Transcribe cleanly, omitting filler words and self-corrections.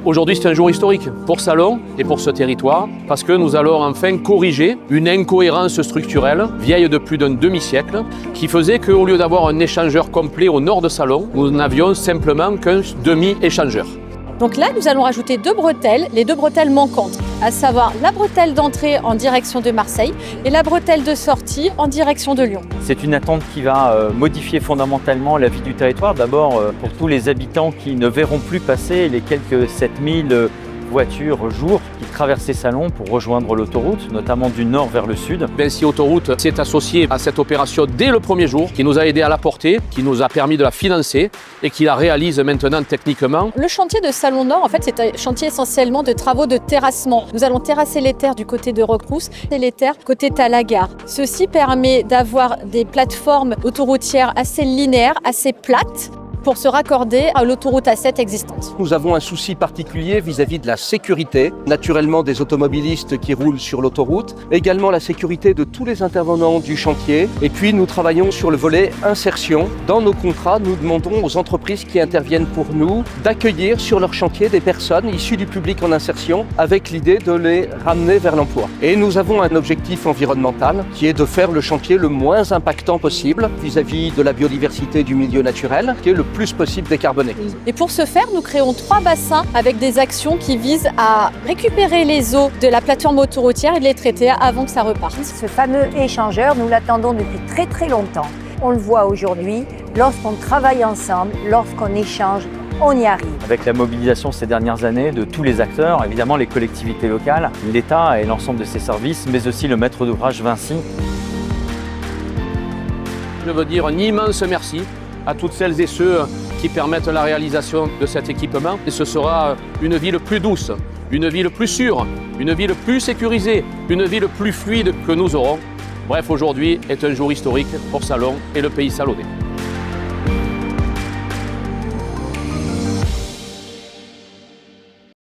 Aujourd'hui, c'est un jour historique pour Salon et pour ce territoire parce que nous allons enfin corriger une incohérence structurelle vieille de plus d'un demi-siècle qui faisait qu'au lieu d'avoir un échangeur complet au nord de Salon, nous n'avions simplement qu'un demi-échangeur. Donc là, nous allons rajouter 2 bretelles, les 2 bretelles manquantes, à savoir la bretelle d'entrée en direction de Marseille et la bretelle de sortie en direction de Lyon. C'est une attente qui va modifier fondamentalement la vie du territoire. D'abord pour tous les habitants qui ne verront plus passer les quelques 7000 voitures jour qui traversaient Salon pour rejoindre l'autoroute, notamment du nord vers le sud. Vinci Autoroute s'est associé à cette opération dès le premier jour, qui nous a aidé à la porter, qui nous a permis de la financer et qui la réalise maintenant techniquement. Le chantier de Salon Nord, en fait, c'est un chantier essentiellement de travaux de terrassement. Nous allons terrasser les terres du côté de Roquerousse et les terres côté Talagar. Ceci permet d'avoir des plateformes autoroutières assez linéaires, assez plates, pour se raccorder à l'autoroute A7 existante. Nous avons un souci particulier vis-à-vis de la sécurité, naturellement des automobilistes qui roulent sur l'autoroute, également la sécurité de tous les intervenants du chantier. Et puis nous travaillons sur le volet insertion. Dans nos contrats, nous demandons aux entreprises qui interviennent pour nous d'accueillir sur leur chantier des personnes issues du public en insertion avec l'idée de les ramener vers l'emploi. Et nous avons un objectif environnemental qui est de faire le chantier le moins impactant possible vis-à-vis de la biodiversité du milieu naturel, qui est le plus possible décarboné. Et pour ce faire, nous créons 3 bassins avec des actions qui visent à récupérer les eaux de la plateforme autoroutière et de les traiter avant que ça reparte. Ce fameux échangeur, nous l'attendons depuis très longtemps. On le voit aujourd'hui, lorsqu'on travaille ensemble, lorsqu'on échange, on y arrive. Avec la mobilisation ces dernières années de tous les acteurs, évidemment les collectivités locales, l'État et l'ensemble de ses services, mais aussi le maître d'ouvrage Vinci. Je veux dire un immense merci à toutes celles et ceux qui permettent la réalisation de cet équipement. Et ce sera une ville plus douce, une ville plus sûre, une ville plus sécurisée, une ville plus fluide que nous aurons. Bref, aujourd'hui est un jour historique pour Salon et le pays salonnais.